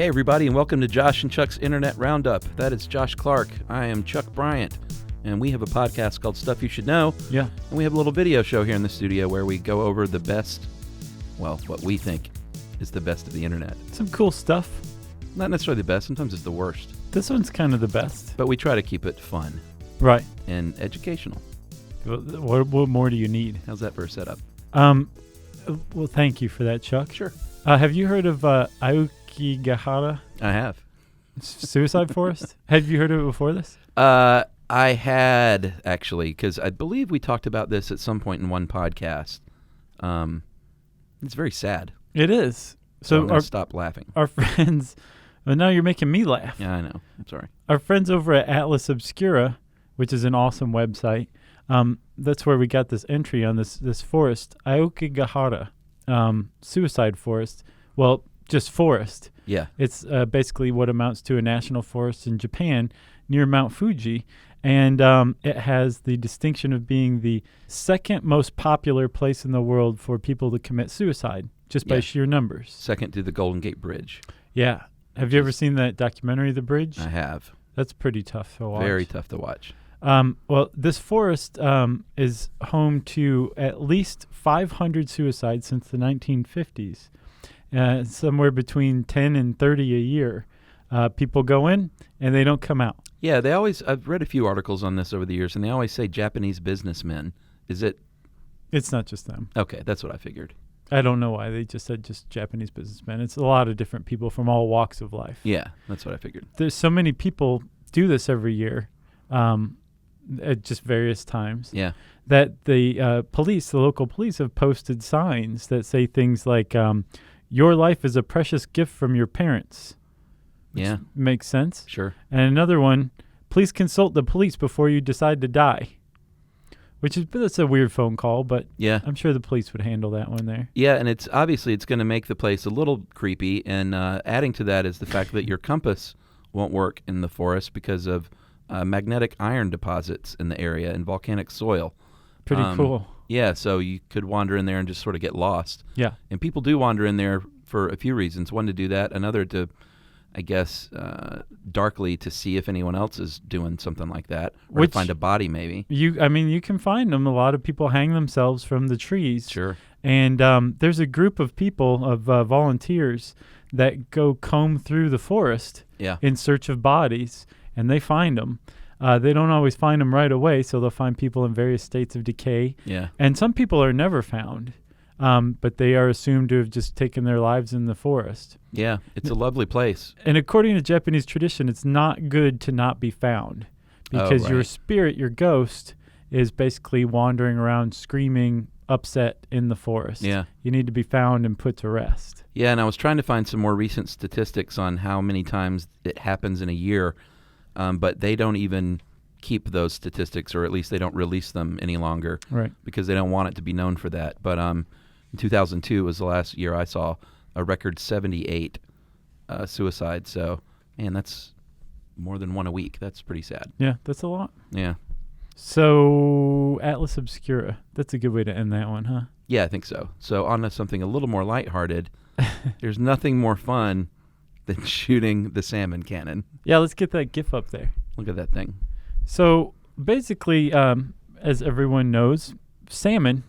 Hey everybody, and welcome to Josh and Chuck's Internet Roundup. That is Josh Clark. I am Chuck Bryant, and we have a podcast called Stuff You Should Know. Yeah. And we have a little video show here in the studio where we go over the best, well, what we think is the best of the internet. Some cool stuff. Not necessarily the best, sometimes it's the worst. This one's kind of the best. But we try to keep it fun. Right. And educational. What more do you need? How's that for a setup? Well, thank you for that, Chuck. Sure. Have you heard of Aokigahara I have. Suicide Forest? Have you heard of it before this? I had, actually, because I believe we talked about this at some point in one podcast. It's very sad. It is. So I'm going to stop laughing. Our friends... Well, now you're making me laugh. Yeah, I know. I'm sorry. Our friends over at Atlas Obscura, which is an awesome website, that's where we got this entry on this forest, Aokigahara, suicide forest. Well, just forest. Yeah. It's basically what amounts to a national forest in Japan near Mount Fuji. And it has the distinction of being the second most popular place in the world for people to commit suicide, just by sheer numbers. Second to the Golden Gate Bridge. Yeah. Have you ever seen that documentary, The Bridge? I have. That's pretty tough to watch. Very tough to watch. Well, this forest is home to at least 500 suicides since the 1950s. Somewhere between 10 and 30 a year. People go in and they don't come out. Yeah, they always. I've read a few articles on this over the years, and they always say Japanese businessmen. Is it? It's not just them. Okay, that's what I figured. I don't know why they just said just Japanese businessmen. It's a lot of different people from all walks of life. Yeah, that's what I figured. There's so many people do this every year, at just various times. Yeah. That the police, the local police, have posted signs that say things like, "Your life is a precious gift from your parents." Which makes sense. Sure. And another one, "Please consult the police before you decide to die." That's a weird phone call, but yeah, I'm sure the police would handle that one there. Yeah, and it's going to make the place a little creepy, and adding to that is the fact that your compass won't work in the forest because of magnetic iron deposits in the area and volcanic soil. Pretty cool. Yeah, so you could wander in there and just sort of get lost. Yeah. And people do wander in there for a few reasons. One, to do that. Another, to, I guess, darkly to see if anyone else is doing something like that, or to find a body, maybe. You can find them. A lot of people hang themselves from the trees. Sure. And there's a group of people, of volunteers, that go comb through the forest in search of bodies, and they find them. They don't always find them right away, so they'll find people in various states of decay. Yeah. And some people are never found. But they are assumed to have just taken their lives in the forest. Yeah, it's a lovely place. And according to Japanese tradition, it's not good to not be found because your spirit, your ghost, is basically wandering around screaming, upset in the forest. Yeah. You need to be found and put to rest. Yeah, and I was trying to find some more recent statistics on how many times it happens in a year, but they don't even keep those statistics, or at least they don't release them any longer. Right. Because they don't want it to be known for that. But in 2002 was the last year I saw a record 78 suicides. So, man, that's more than one a week. That's pretty sad. Yeah, that's a lot. Yeah. So, Atlas Obscura. That's a good way to end that one, huh? Yeah, I think so. So, on to something a little more lighthearted. There's nothing more fun than shooting the salmon cannon. Yeah, let's get that GIF up there. Look at that thing. So, basically, as everyone knows, salmon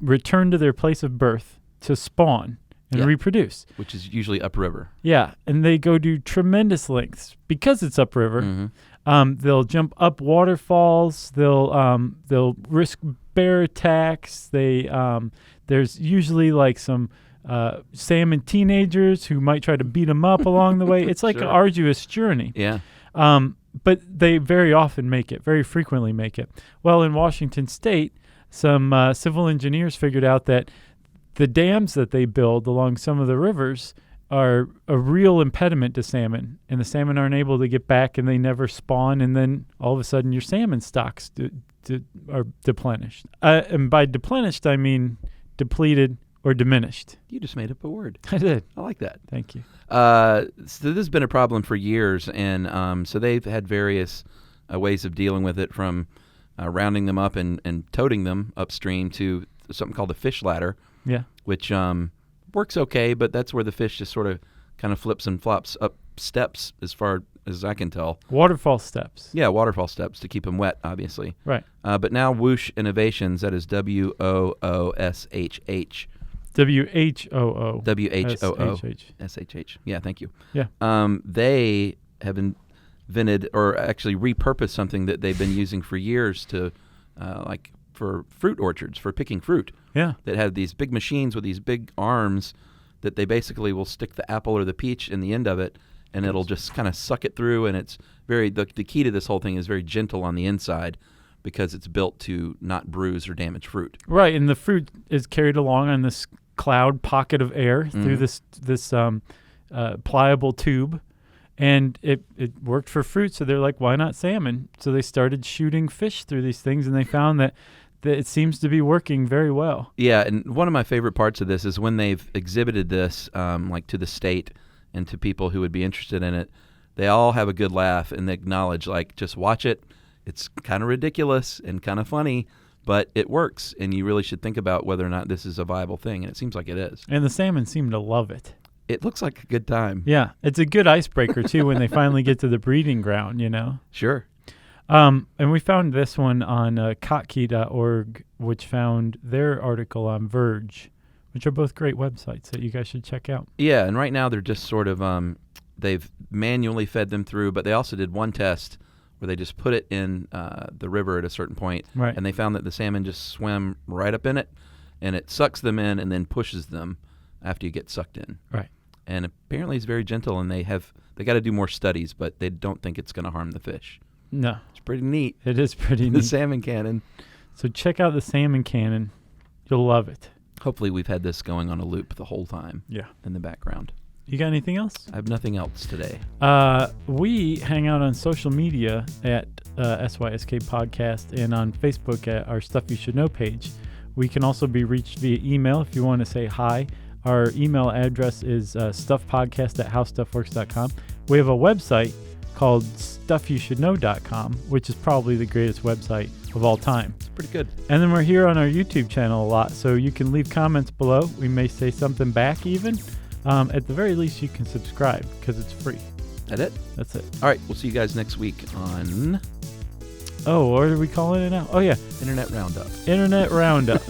return to their place of birth to spawn and reproduce. Which is usually upriver. Yeah, and they go to tremendous lengths because it's upriver. Mm-hmm. They'll jump up waterfalls. They'll risk bear attacks. There's usually like some salmon teenagers who might try to beat them up along the way. It's like an arduous journey. Yeah. But they very often make it, very frequently make it. Well, in Washington State, some civil engineers figured out that the dams that they build along some of the rivers are a real impediment to salmon, and the salmon aren't able to get back, and they never spawn, and then all of a sudden your salmon stocks are deplenished. And by deplenished, I mean depleted or diminished. You just made up a word. I did. I like that. Thank you. So this has been a problem for years, and so they've had various ways of dealing with it, from rounding them up and toting them upstream to something called a fish ladder, Yeah. which works okay, but that's where the fish just sort of kind of flips and flops up steps as far as I can tell. Waterfall steps. Yeah, waterfall steps to keep them wet, obviously. Right. But now Whoosh Innovations, that is WOOSHH. WHOO. WHOOSHH. Yeah, thank you. Yeah. They have invented or actually repurposed something that they've been using for years to, like for fruit orchards, for picking fruit. Yeah. That have these big machines with these big arms that they basically will stick the apple or the peach in the end of it, and it'll just kind of suck it through. And it's the key to this whole thing is very gentle on the inside because it's built to not bruise or damage fruit. Right, and the fruit is carried along on this cloud pocket of air through this pliable tube, and it worked for fruit. So they're like, why not salmon? So they started shooting fish through these things, and they found that it seems to be working very well. Yeah, and one of my favorite parts of this is when they've exhibited this, like to the state and to people who would be interested in it, they all have a good laugh and they acknowledge, like, just watch it. It's kind of ridiculous and kind of funny, but it works, and you really should think about whether or not this is a viable thing, and it seems like it is. And the salmon seem to love it. It looks like a good time. Yeah, it's a good icebreaker, too, when they finally get to the breeding ground, you know? Sure. And we found this one on kottke.org, which found their article on Verge, which are both great websites that you guys should check out. Yeah, and right now they're just sort of, they've manually fed them through, but they also did one test where they just put it in the river at a certain point, Right. and they found that the salmon just swim right up in it, and it sucks them in and then pushes them after you get sucked in. Right. And apparently it's very gentle, and they got to do more studies, but they don't think it's going to harm the fish. No. It's pretty neat. It is pretty The neat. salmon cannon. So check out the salmon cannon. You'll love it. Hopefully we've had this going on a loop the whole time Yeah. in the background. You got anything else? I have nothing else today. We hang out on social media at SYSK Podcast and on Facebook at our Stuff You Should Know page. We can also be reached via email if you want to say hi. Our email address is stuffpodcast@howstuffworks.com. We have a website called stuffyoushouldknow.com, which is probably the greatest website of all time. It's pretty good. And then we're here on our YouTube channel a lot, so you can leave comments below. We may say something back even. At the very least, you can subscribe because it's free. That it? That's it. All right, we'll see you guys next week on Oh, what are we calling it now? Oh, yeah. Internet Roundup. Internet Roundup.